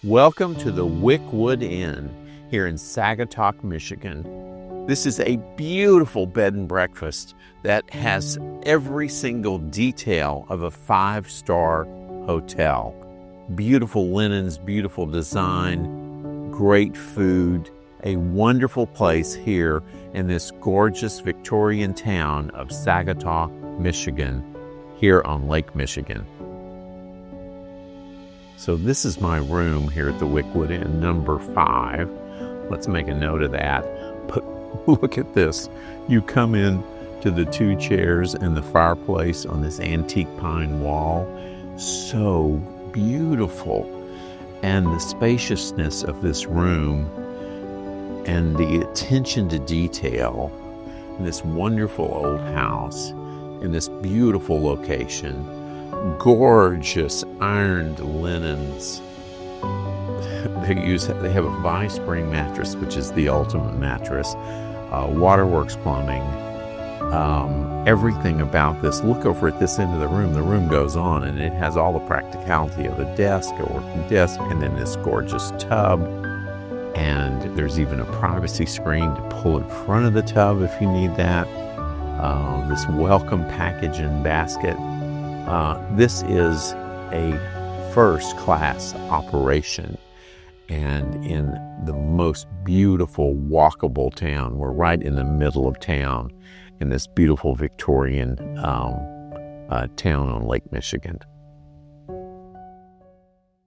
Welcome to the Wickwood Inn here in Saugatuck, Michigan. This is a beautiful bed and breakfast that has every single detail of a 5-star hotel. Beautiful linens, beautiful design, great food, a wonderful place here in this gorgeous Victorian town of Saugatuck, Michigan, here on Lake Michigan. So this is my room here at the Wickwood Inn, number 5. Let's make a note of that. But look at this. You come in to the 2 chairs and the fireplace on this antique pine wall. So beautiful. And the spaciousness of this room and the attention to detail in this wonderful old house in this beautiful location. Gorgeous ironed linens. They have a Vi-Spring mattress, which is the ultimate mattress. Waterworks plumbing. Everything about this. Look over at this end of the room. The room goes on, and it has all the practicality of a desk, a working desk, and then this gorgeous tub. And there's even a privacy screen to pull in front of the tub if you need that. This welcome package and basket. This is a first-class operation and in the most beautiful walkable town. We're right in the middle of town in this beautiful Victorian town on Lake Michigan.